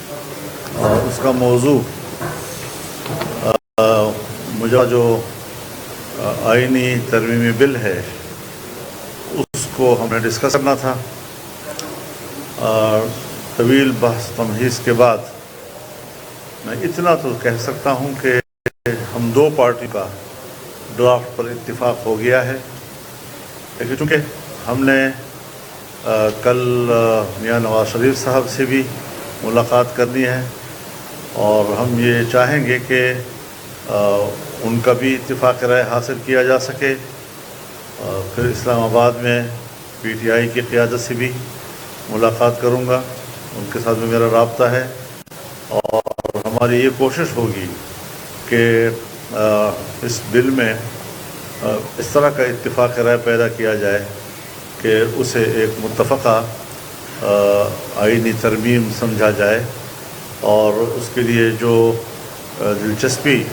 اس کا موضوع مجھے جو آئینی ترمیمی بل ہے اس کو ہم نے ڈسکس کرنا تھا. طویل بحث تمہیز کے بعد میں اتنا تو کہہ سکتا ہوں کہ ہم دو پارٹی کا ڈرافٹ پر اتفاق ہو گیا ہے. لیکن چونکہ ہم نے کل میاں نواز شریف صاحب سے بھی ملاقات کرنی ہے اور ہم یہ چاہیں گے کہ ان کا بھی اتفاق رائے حاصل کیا جا سکے. پھر اسلام آباد میں پی ٹی آئی کی قیادت سے بھی ملاقات کروں گا, ان کے ساتھ میں میرا رابطہ ہے, اور ہماری یہ کوشش ہوگی کہ اس بل میں اس طرح کا اتفاق رائے پیدا کیا جائے کہ اسے ایک متفقہ آئینی ترمیم سمجھا جائے. اور اس کے لیے جو دلچسپی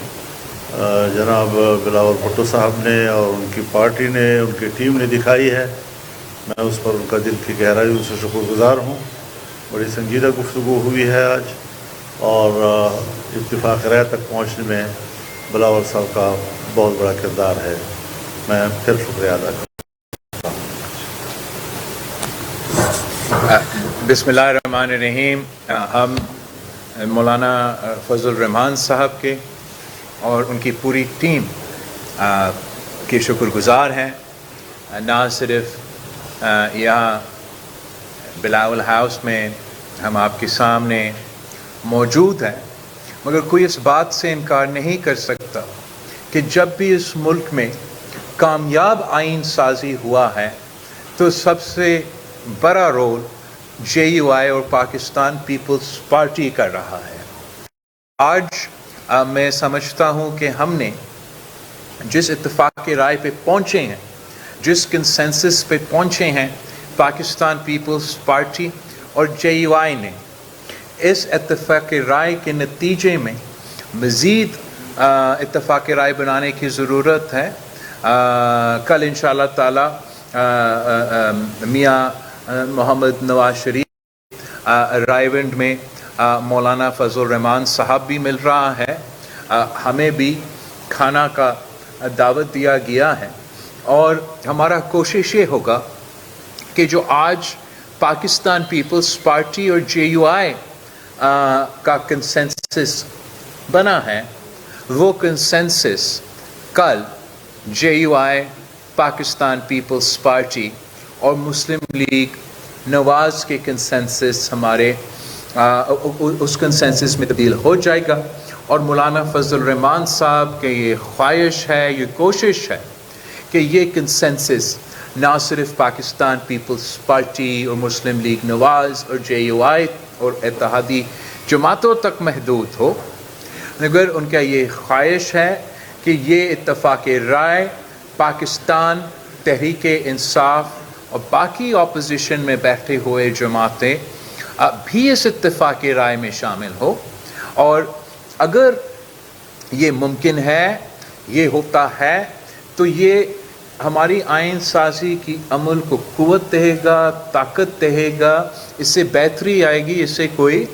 جناب بلاول بھٹو صاحب نے اور ان کی پارٹی نے, ان کی ٹیم نے دکھائی ہے, میں اس پر ان کا دل کی گہرائیوں سے شکر گزار ہوں. بڑی سنجیدہ گفتگو ہوئی ہے آج, اور اتفاق رائے تک پہنچنے میں بلاول صاحب کا بہت بڑا کردار ہے. میں پھر شکریہ ادا کرتا ہوں. بسم اللہ الرحمن الرحیم. ہم مولانا فضل الرحمان صاحب کے اور ان کی پوری ٹیم کے شکر گزار ہیں. نہ صرف یہاں بلاول ہاؤس میں ہم آپ کے سامنے موجود ہیں, مگر کوئی اس بات سے انکار نہیں کر سکتا کہ جب بھی اس ملک میں کامیاب آئین سازی ہوا ہے تو سب سے بڑا رول جے یو آئی اور پاکستان پیپلز پارٹی کر رہا ہے. آج میں سمجھتا ہوں کہ ہم نے جس اتفاق کی رائے پہ پہنچے ہیں, جس کنسنسس پہ پہنچے ہیں پاکستان پیپلز پارٹی اور جے یو آئی نے, اس اتفاق رائے کے نتیجے میں مزید اتفاق رائے بنانے کی ضرورت ہے. کل انشاءاللہ تعالی میاں محمد نواز شریف رائے ونڈ میں مولانا فضل الرحمان صاحب بھی مل رہا ہے. ہمیں بھی کھانا کا دعوت دیا گیا ہے, اور ہمارا کوشش یہ ہوگا کہ جو آج پاکستان پیپلز پارٹی اور جے یو آئی کا کنسنسس بنا ہے, وہ کنسنسس کل J U I, Pakistan peoples party اور مسلم لیگ نواز کے کنسنسس ہمارے اس کنسنسس میں تبدیل ہو جائے گا. اور مولانا فضل الرحمان صاحب کے یہ خواہش ہے, یہ کوشش ہے کہ یہ کنسنسس نہ صرف پاکستان پیپلز پارٹی اور مسلم لیگ نواز اور جے یو آئی اور اتحادی جماعتوں تک محدود ہو, مگر ان کا یہ خواہش ہے کہ یہ اتفاق رائے پاکستان تحریک انصاف اور باقی اپوزیشن میں بیٹھے ہوئے جماعتیں بھی اس اتفاق رائے میں شامل ہو. اور اگر یہ ممکن ہے, یہ ہوتا ہے, تو یہ ہماری آئین سازی کی عمل کو قوت دے گا, طاقت دے گا, اس سے بہتری آئے گی, اس سے کوئی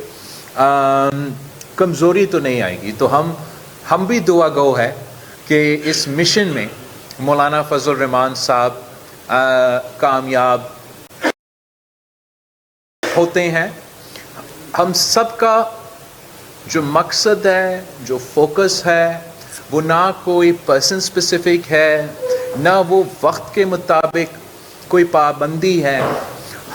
کمزوری تو نہیں آئے گی. تو ہم بھی دعا گو ہے کہ اس مشن میں مولانا فضل الرحمان صاحب کامیاب ہوتے ہیں. ہم سب کا جو مقصد ہے, جو فوکس ہے, وہ نہ کوئی پرسن سپیسیفک ہے, نہ وہ وقت کے مطابق کوئی پابندی ہے.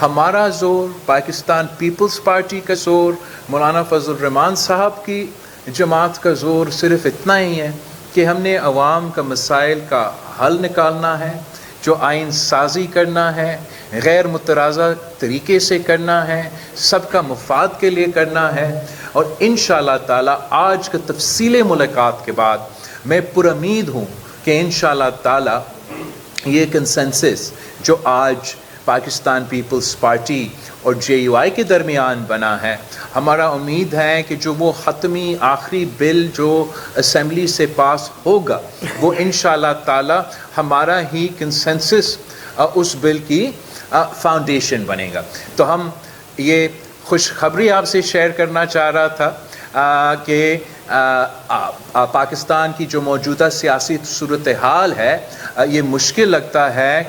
ہمارا زور, پاکستان پیپلز پارٹی کا زور, مولانا فضل الرحمان صاحب کی جماعت کا زور صرف اتنا ہی ہے کہ ہم نے عوام کا مسائل کا حل نکالنا ہے, جو آئین سازی کرنا ہے, غیر مترازع طریقے سے کرنا ہے, سب کا مفاد کے لیے کرنا ہے. اور انشاءاللہ تعالی آج کا تفصیل ملاقات کے بعد میں پر امید ہوں کہ انشاءاللہ تعالی یہ کنسنسس جو آج پاکستان پیپلز پارٹی اور جے یو آئی کے درمیان بنا ہے, ہمارا امید ہے کہ جو وہ حتمی آخری بل جو اسمبلی سے پاس ہوگا وہ انشاءاللہ تعالی ہمارا ہی کنسنسس اس بل کی فاؤنڈیشن بنے گا. تو ہم یہ خوشخبری آپ سے شیئر کرنا چاہ رہا تھا کہ پاکستان کی جو موجودہ سیاسی صورتحال ہے یہ مشکل لگتا ہے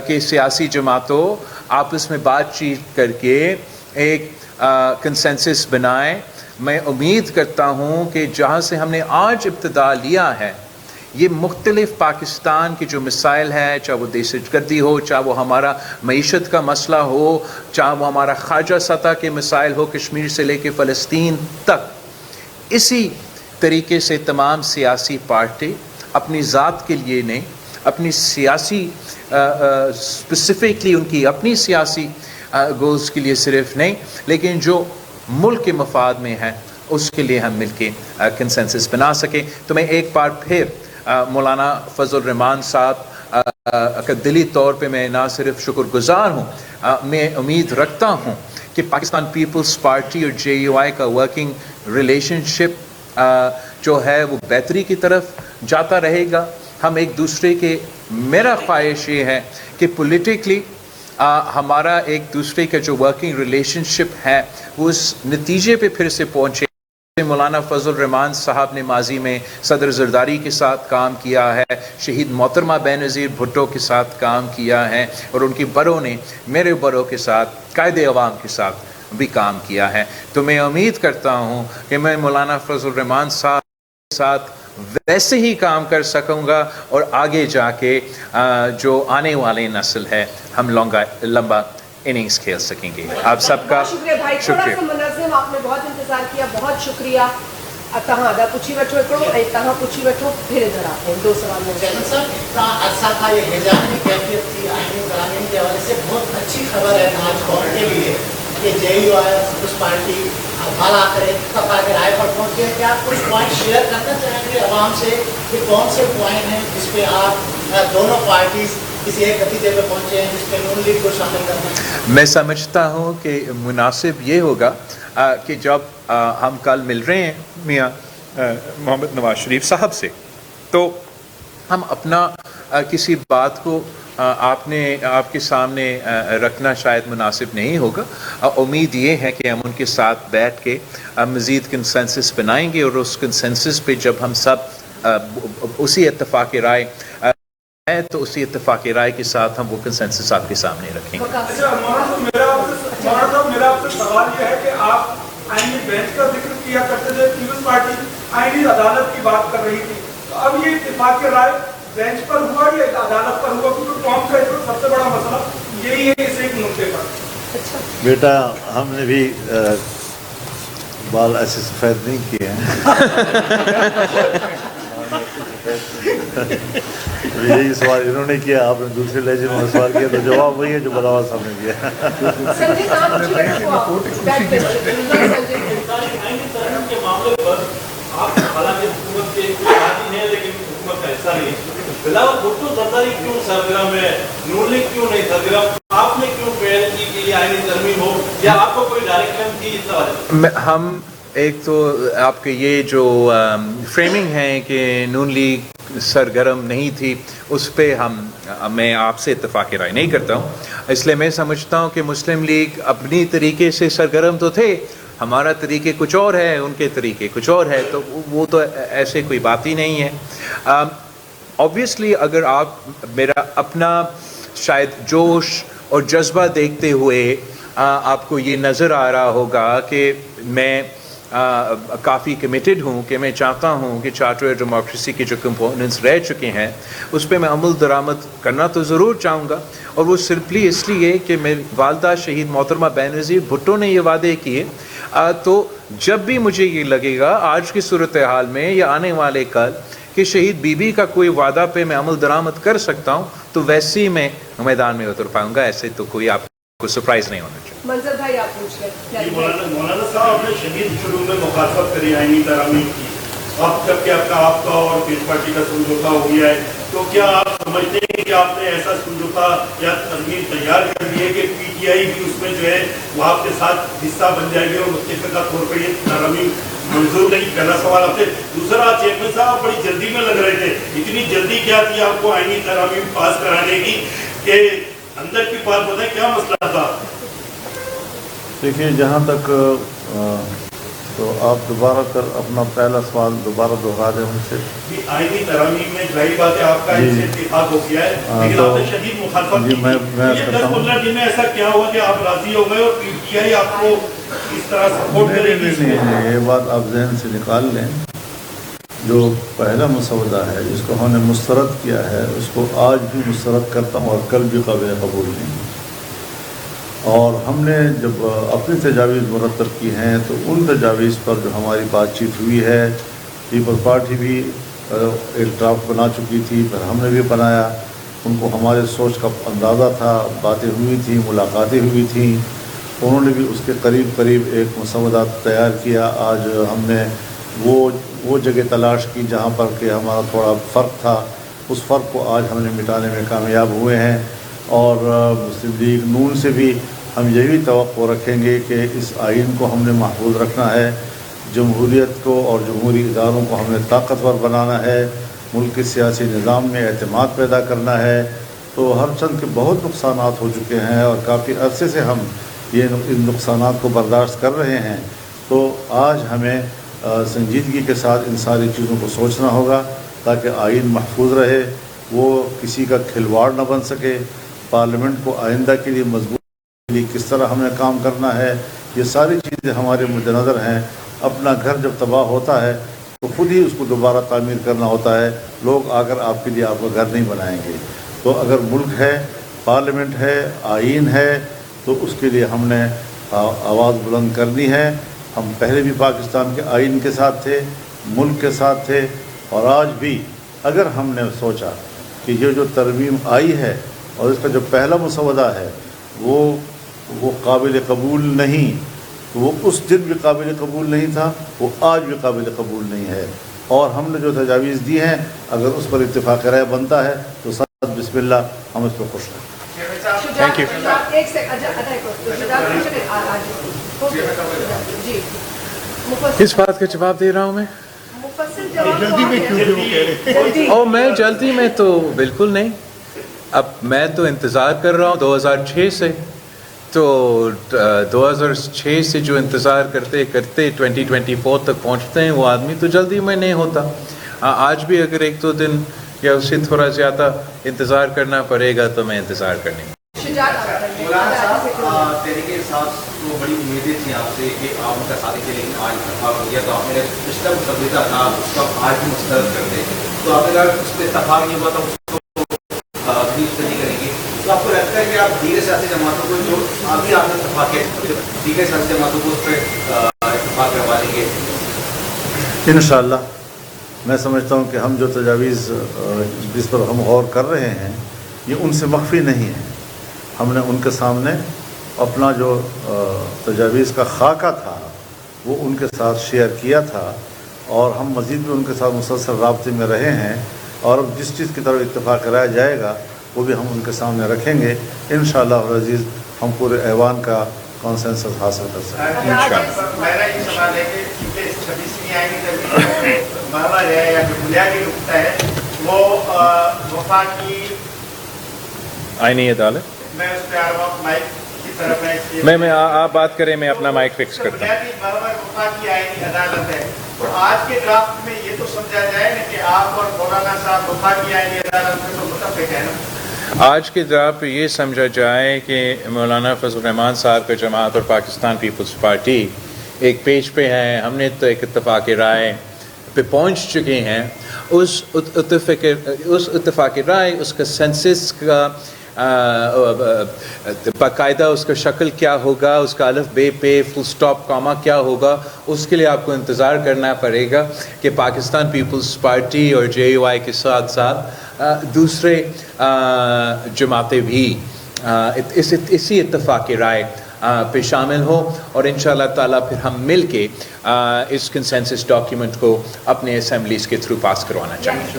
کہ سیاسی جماعتوں آپس میں بات چیت کر کے ایک کنسنسس بنائیں. میں امید کرتا ہوں کہ جہاں سے ہم نے آج ابتدا لیا ہے یہ مختلف پاکستان کے جو مسائل ہیں، چاہے وہ دہشت گردی ہو، چاہے وہ ہمارا معیشت کا مسئلہ ہو، چاہے وہ ہمارا خارجہ سطح کے مسائل ہو کشمیر سے لے کے فلسطین تک، اسی طریقے سے تمام سیاسی پارٹی اپنی ذات کے لیے نہیں، اپنی سیاسی اسپیسیفکلی ان کی اپنی سیاسی گولز کے لیے صرف نہیں، لیکن جو ملک کے مفاد میں ہے اس کے لیے ہم مل کے کنسنسس بنا سکیں. تو میں ایک بار پھر مولانا فضل الرحمان صاحب کا دلی طور پہ میں نہ صرف شکر گزار ہوں، میں امید رکھتا ہوں کہ پاکستان پیپلز پارٹی اور JUI کا ورکنگ ریلیشن شپ جو ہے وہ بہتری کی طرف جاتا رہے گا. ہم ایک دوسرے کے، میرا خواہش یہ ہے کہ پولیٹیکلی ہمارا ایک دوسرے کا جو ورکنگ ریلیشن شپ ہے وہ اس نتیجے پہ پھر سے پہنچے. مولانا فضل الرحمان صاحب نے ماضی میں صدر زرداری کے ساتھ کام کیا ہے، شہید محترمہ بے نظیر بھٹو کے ساتھ کام کیا ہے، اور ان کی بڑوں نے میرے بڑوں کے ساتھ، قائد عوام کے ساتھ بھی کام کیا ہے. تو میں امید کرتا ہوں کہ میں مولانا فضل الرحمان صاحب کے ساتھ ویسے ہی کام کر سکوں گا، اور آگے جا کے جو آنے والے نسل ہے ہم لمبا اننگز کھیل سکیں گے. آپ سب کا شکریہ بھائی. تھوڑا سا منظم، آپ نے بہت انتظار کیا، بہت شکریہ. تہاں آدھا پوچھی بیٹھو تہاں پوچھی بیٹھو، پھر ادھر آتے ہیں. 2 سوال ہو گئے. سر اتنا عرصہ تھا یہ حجاب کی کیفیت تھی، آئینی قوانین کے حوالے سے بہت اچھی خبر ہے آج قوم کے لیے کہ JUI پیپلز پارٹی بھالا کرے اتفاق کے رائے پر پہنچ گئے. کیا آپ کچھ پوائنٹ شیئر کرنا چاہیں گے عوام سے کہ کون سے پوائنٹ ہیں جس پہ آپ دونوں پارٹیز کسی ایک نتیجے پہ پہنچے ہیں جس پہ نون لیگ کو شامل کرنا؟ میں سمجھتا ہوں کہ مناسب یہ ہوگا کہ جب ہم کل مل رہے ہیں میاں محمد نواز شریف صاحب سے، تو ہم اپنا کسی بات کو آپ کے سامنے رکھنا شاید مناسب نہیں ہوگا. امید یہ ہے کہ ہم ان کے ساتھ بیٹھ کے مزید کنسنسس بنائیں گے، اور اس کنسنسس پہ جب ہم سب اسی اتفاق رائے ہے تو اسی اتفاق رائے کے ساتھ ہم وہ کنسنسس آپ کے سامنے رکھیں گے. میرا آپ سے سوال یہ ہے کہ آپ آئینی بینچ کا ذکر کیا کرتے تھے، پیپلز پارٹی آئینی عدالت کی بات کر رہی تھی، تو اب یہ اتفاق رائے بینچ پر ہوا یا عدالت پر ہوا؟ کیونکہ قوم کا سب سے بڑا مسئلہ یہی ہے اس ایک نقطے پر. بیٹا ہم نے بھی بال ایسے سفید نہیں کیے ہیں. یہی سوال انہوں نے کیا، آپ نے دوسرے لہجے میں سوال کیا، تو جواب وہی ہے جو بداوا صاحب نے دیا. کے معاملے پر آپ حالانکہ حکومت کے ساتھی ہیں لیکن حکومت کا حصہ نہیں ہے، بلاول بھٹو زرداری کیوں سرگرم ہے، نون لیگ کیوں نہیں سرگرم؟ آپ نے کیوں پہل کی کہ یہ آئینی ترمیم ہو، یا آپ کو کوئی ڈائریکشن تھی اس طرح؟ ہم ایک تو آپ کے یہ جو فریمنگ ہے کہ نون لیگ سرگرم نہیں تھی، اس پہ میں آپ سے اتفاق رائے نہیں کرتا ہوں. اس لیے میں سمجھتا ہوں کہ مسلم لیگ اپنی طریقے سے سرگرم تو تھے، ہمارا طریقے کچھ اور ہے، ان کے طریقے کچھ اور ہے، تو وہ تو ایسے کوئی بات ہی نہیں ہے. آبویسلی اگر آپ میرا اپنا شاید جوش اور جذبہ دیکھتے ہوئے آپ کو یہ نظر آ رہا ہوگا کہ میں کافی کمیٹڈ ہوں، کہ میں چاہتا ہوں کہ چارٹر ڈیموکریسی کے جو کمپوننٹس رہ چکے ہیں اس پہ میں عمل درآمد کرنا تو ضرور چاہوں گا. اور وہ سمپلی اس لیے کہ میری والدہ شہید محترمہ بے نظیر بھٹو نے یہ وعدے کیے، تو جب بھی مجھے یہ لگے گا آج کی صورتحال میں یا آنے والے کل کہ شہید بی بی کا کوئی وعدہ پہ میں عمل درآمد کر سکتا ہوں، تو ویسے ہی میں میدان میں اتر پاؤں گا. ایسے تو کوئی آپ کو سرپرائز نہیں ہونا چاہیے. منظر بھائی آپ پوچھ لیں. مولانا صاحب آپ نے شدید شروع میں مخالفت کری آئینی ترامیم کی، اب جب کہ آپ کا اور پیپلز پارٹی کا سمجھوتا ہو گیا ہے، تو کیا آپ سمجھتے ہیں کہ آپ نے ایسا سمجھوتا یا ترمیم تیار کر دی ہے کہ PTI بھی اس میں جو ہے وہ آپ کے ساتھ حصہ بن جائے گی اور متفقہ طور پر یہ ترامیم منظور نہیں؟ پہلا سوال آپ سے. دوسرا، چیئرمین صاحب بڑی جلدی میں لگ رہے تھے، اتنی جلدی کیا تھی آپ کو آئینی ترامیم پاس کرانے کی؟ کہ اندر کی بات بتائیں کیا مسئلہ تھا؟ देखिए, जहाँ तक तो आप दोबारा कर अपना पहला सवाल दोबारा दोहरा दें मुझसे। आईनी तरमीम में जाहिर बात है आपका इससे इत्तेफाक हो गया है, लेकिन तो आपने शदीद मुखालफत जी की। मैं ये 10-15 दिन में ऐसा क्या हुआ कि आप राजी हो गए और पीटीआई आपको इस तरह सपोर्ट करेगी? नहीं, ये बात आप जहन से निकाल लें। जो पहला मसौदा है जिसको हमने मुस्तरद किया है उसको आज भी मुस्तरद करता हूँ और कल भी काबिल कबूल नहीं। और हमने जब अपनी तजावीज़ मुरतब की हैं तो उन तजावीज़ पर जो हमारी बातचीत हुई है, पीपल्स पार्टी भी एक ड्राफ्ट बना चुकी थी, फिर हमने भी बनाया। उनको हमारे सोच का अंदाज़ा था, बातें हुई थी, मुलाकातें हुई थी, उन्होंने भी उसके करीब करीब एक मसौदा तैयार किया। आज हमने वो जगह तलाश की जहाँ पर कि हमारा थोड़ा फ़र्क था, उस फ़र्क को आज हमने मिटाने में कामयाब हुए हैं। और मुस्लिम लीग नून से भी हम यही तवक्को रखेंगे कि इस आइन को हमने महफूज रखना है, जमहूरियत को और जमहूरी इदारों को हमने ताकतवर बनाना है, मुल्क के सियासी निज़ाम में एतमाद पैदा करना है। तो हर चंद के बहुत नुकसानात हो चुके हैं और काफ़ी अरसे से हम इन नुकसानात को बर्दाश्त कर रहे हैं। तो आज हमें संजीदगी के साथ इन सारी चीज़ों को सोचना होगा ताकि आइन महफूज रहे, वो किसी का खिलवाड़ न बन सके। पार्लियामेंट को आइंदा के लिए मजबूत के लिए किस तरह हमें काम करना है, ये सारी चीज़ें हमारे मद्देनज़र हैं। अपना घर जब तबाह होता है तो खुद ही उसको दोबारा तामीर करना होता है, लोग आकर आपके लिए आपका घर नहीं बनाएंगे। तो अगर मुल्क है, पार्लियामेंट है, आइन है, तो उसके लिए हमने आवाज़ बुलंद करनी है। हम पहले भी पाकिस्तान के आइन के साथ थे, मुल्क के साथ थे, और आज भी अगर हमने सोचा कि ये जो तरमीम आई है और इसका जो पहला मसौदा है वो काबिल कबूल नहीं, तो वो उस दिन भी काबिल कबूल नहीं था, वो आज भी काबिल कबूल नहीं है। और हमने जो तजावीज़ दी हैं अगर उस पर इत्तेफाक राय बनता है तो सद बिस्मिल्लाह हम इस पर खुश हैं। Thank you. एक सेकंड किस बात का जवाब दे रहा हूँ मैं? जल्दी में क्यों? और मैं जल्दी में तो बिल्कुल नहीं। अब मैं तो इंतज़ार कर रहा हूँ 2006 से, तो 2006 से जो इंतज़ार करते करते 2024 तक पहुँचते हैं वो आदमी तो जल्दी में नहीं होता। आज भी अगर 1-2 दिन या उससे थोड़ा ज़्यादा इंतज़ार करना पड़ेगा तो मैं इंतज़ार करने। मौलाना साहब, तहरीके इंसाफ को बड़ी उम्मीदें थी आपसे कि आप उनका साथ देंगे, लेकिन आज इत्तेफाक हो गया तो आपने पिछला मुसवदा था उसका आज भी मुस्तरद कर दें, तो आप अगर उस पर इत्तेफाक नहीं हुआ तो उसको नहीं करेंगे। तो आपको लगता है कि आप दीगर सियासी जमातों को जो अभी आपने इत्तेफाक है दीगर सियासी जमातों को उस पर इत्तेफाक करवा देंगे? इंशाअल्लाह मैं समझता हूँ कि हम जो तजावीज़ जिस पर हम गौर कर रहे हैं ये उनसे मख्फी नहीं है। हमने उनके सामने अपना जो तजावीज़ का खाका था वो उनके साथ शेयर किया था, और हम मज़ीद भी उनके साथ मुसलसल राब्ते में रहे हैं, और अब जिस चीज़ की तरफ इत्तेफाक कराया जाएगा वो भी हम उनके सामने रखेंगे। इंशाअल्लाह अज़ीज़ हम पूरे ऐवान का कॉन्सेंसस हासिल कर सकते हैं। मेरा ये सवाल है कि चूँकि 26वीं आईनी तरमीम महवर है या जो बुनियादी नुकता है वो वफाकी आईनी अदालत मैं उस पर आ रहा हूँ माइक की तरफ है। मैं आप बात करें, मैं अपना माइक फिक्स करता हूँ। बुनियादी महवर वफाकी आईनी अदालत है, तो आज के ड्राफ्ट में ये तो समझा जाए ना कि आप और मौलाना साहब वफाकी आईनी अदालत में तो मुतफ़िक है ना? आज के ड्राफ्ट पे ये समझा जाए कि मौलाना फजल रहमान साहब का जमात और पाकिस्तान पीपल्स पार्टी एक पेज पे हैं, हमने तो एक इत्तेफाक राय पे पहुंच चुके हैं। उस इत्तेफाक राय, उसका सेंसस का बाकायदा उसका शक्ल क्या होगा, उसका अलिफ बे पे फुल स्टॉप कामा क्या होगा, उसके लिए आपको इंतज़ार करना पड़ेगा कि पाकिस्तान पीपल्स पार्टी और JUI के साथ साथ दूसरे जमातें भी इसी इत्तेफाक राय पे शामिल हो, और इंशाअल्लाह ताला फिर हम मिल के इस कंसेंसस डॉक्यूमेंट को अपने असेंबलीज़ के थ्रू पास करवाना चाहेंगे।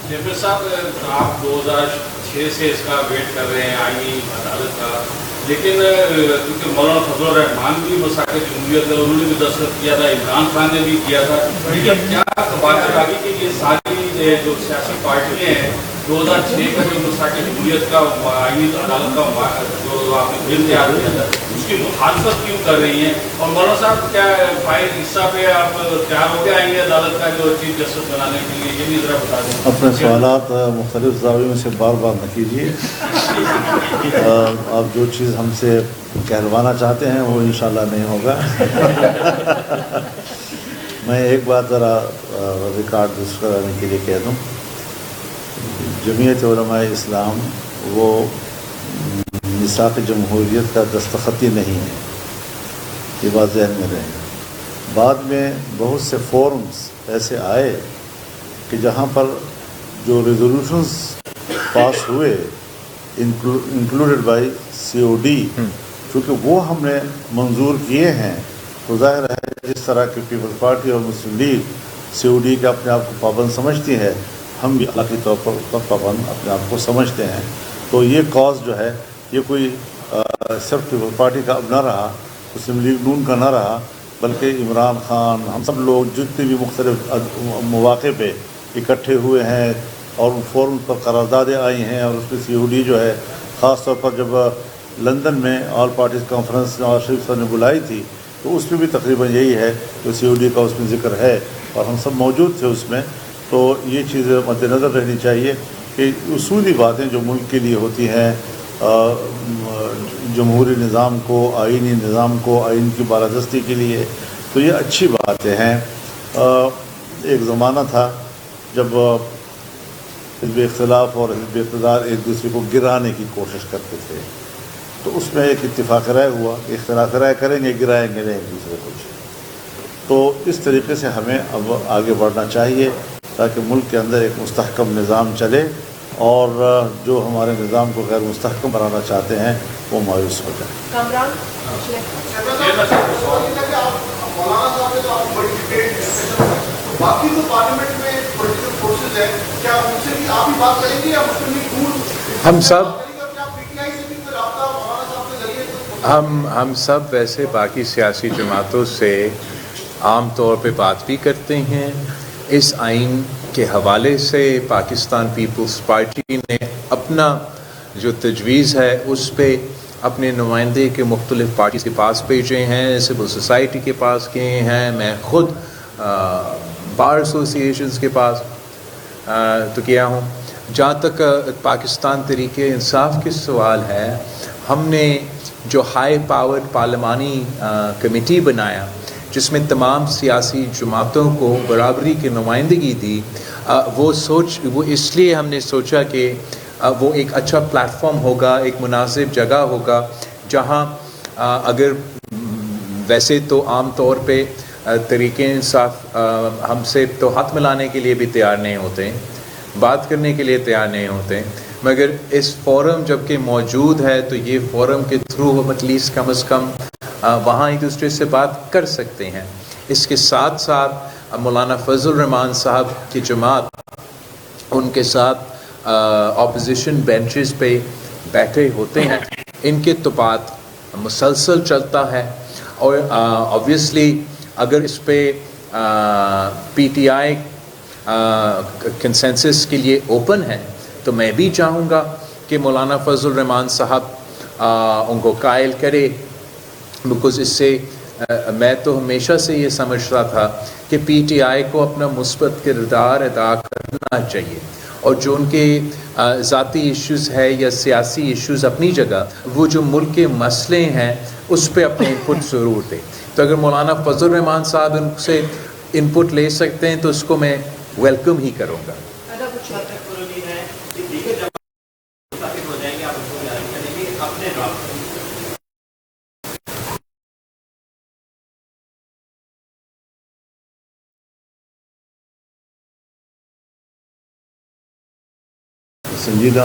जफर साहब, आप 2006 से इसका वेट कर रहे हैं आईनी अदालत का, लेकिन क्योंकि मौलाना फजल रहमान भी मसाक़िल जमहूरियत है, उन्होंने भी दस्तखत किया था, इमरान खान ने भी किया था, लेकिन क्या बात आगे कि ये सारी जो सियासी पार्टियाँ हैं 2006 का जो मसाक़िल जमहूरियत का आईनी अदालत का जो आपने बिल तैयार किया था उसकी मुखालफत क्यों कर रही हैं? और मौलाना साहब क्या फाइल हिस्सा पे आप तैयार हो गए आएंगे अदालत का जो चीफ जस्टिस बनाने के लिए, ये भी ज़रा बता दें। अपने सवालात मुख्तलिफ ज़ावियों से बार बार न कीजिए। आप जो चीज़ हमसे कहलवाना चाहते हैं वो इंशाल्लाह नहीं होगा। मैं एक बात ज़रा रिकॉर्ड दुरुस्त कराने के लिए कह दूँ, जमीयत उलमा इस्लाम वो मिसाक़ जमहूरियत का दस्तखती नहीं है, ये बात ज़हन में रहेगा। बाद में बहुत से फोरम्स ऐसे आए कि जहाँ पर जो रेजोल्यूशंस पास हुए इंक्लूडेड बाय COD, क्योंकि वो हमने मंजूर किए हैं, तो ज़ाहिर है जिस तरह की पीपल्स पार्टी और मुस्लिम लीग COD के अपने आप को पाबंद समझती है, हम भी अल्लाह के तौर पर पाबंद अपने आप को समझते हैं। तो ये कॉज जो है ये कोई सिर्फ पीपल्स पार्टी का अब ना रहा, मुस्लिम लीग नून का ना रहा, बल्कि इमरान खान, हम सब लोग जितने भी मुख्तलिफ मौक़े पे इकट्ठे हुए हैं और उन फोरम पर करारदादें आई हैं, और उसमें COD जो है ख़ास तौर पर जब लंदन में all parties conference Nawaz Sharif साहब ने बुलाई थी, तो उसमें भी तकरीबन यही है कि COD का उसमें ज़िक्र है और हम सब मौजूद थे उसमें। तो ये चीज़ें मद्देनज़र रहनी चाहिए कि उसूली बातें जो मुल्क के लिए होती हैं, जमहूरी निज़ाम को, आइनी निज़ाम को, आइन की बालादस्ती के लिए, तो ये अच्छी बातें हैं। एक ज़माना था जब हिज़्ब इख्तिलाफ और हिज़्ब इक़्तिदार एक दूसरे को गिराने की कोशिश करते थे, तो उसमें एक इत्तिफ़ाक़ राय हुआ, इख्तिलाफ़ राय करेंगे, गिराएंगे नहीं एक दूसरे को। तो इस तरीके से हमें अब आगे बढ़ना चाहिए ताकि मुल्क के अंदर एक मुस्तहकम निज़ाम चले और जो हमारे निज़ाम को गैर मुस्तहकम बनाना चाहते हैं वो मायूस हो जाए। कामरान बाकी जो पार्लियामेंट में पॉलिटिकल फोर्सेस हैं, क्या उनसे भी आप ही बात करेंगे या मुस्लिम लीग नून हम सब PTI से भी कोई राब्ता मौलाना साहब के जरिए? हम सब वैसे बाकी सियासी जमातों से आम तौर पे बात भी करते हैं। इस आइन के हवाले से पाकिस्तान पीपल्स पार्टी ने अपना जो तजवीज़ है उस पे अपने नुमाइंदे के मुख्तलिफ़ पार्टी के पास भेजे हैं, सिविल सोसाइटी के पास गए हैं, मैं ख़ुद बार एसोसिएशंस के पास तो किया हूँ। जहाँ तक पाकिस्तान तरीके इंसाफ के सवाल है, हमने जो हाई पावर्ड पार्लिमानी कमेटी बनाया जिसमें तमाम सियासी जमातों को बराबरी की नुमाइंदगी दी, वो इसलिए हमने सोचा कि वो एक अच्छा प्लेटफॉर्म होगा, एक मुनासिब जगह होगा जहाँ अगर वैसे तो आम तौर पे तरीके इंसाफ हमसे तो हाथ मिलाने के लिए भी तैयार नहीं होते, बात करने के लिए तैयार नहीं होते, मगर इस फोरम जबकि मौजूद है तो ये फोरम के थ्रू हम एटलीस्ट कम से कम वहाँ एक दूसरे से बात कर सकते हैं। इसके साथ साथ मौलाना फजल रहमान साहब की जमात उनके साथ ऑपोजिशन बेंचेस पे बैठे होते हैं, इनके तो बात मुसलसल चलता है। और ऑब्वियसली अगर इस पे PTI कंसेंसस के लिए ओपन है तो मैं भी चाहूँगा कि मौलाना फजल रहमान साहब उनको कायल करे, बिकॉज़ इससे मैं तो हमेशा से ये समझता था कि PTI को अपना मुस्बत किरदार अदा करना चाहिए और जो उनके ज़ाती इश्यूज़ है या सियासी इश्यूज़ अपनी जगह, वो जो मुल्क के मसले हैं उस पर अपने इनपुट ज़रूर दें। तो अगर मौलाना फजल रहमान साहब उनसे इनपुट ले सकते हैं तो उसको मैं वेलकम ही करूँगा। संजीदा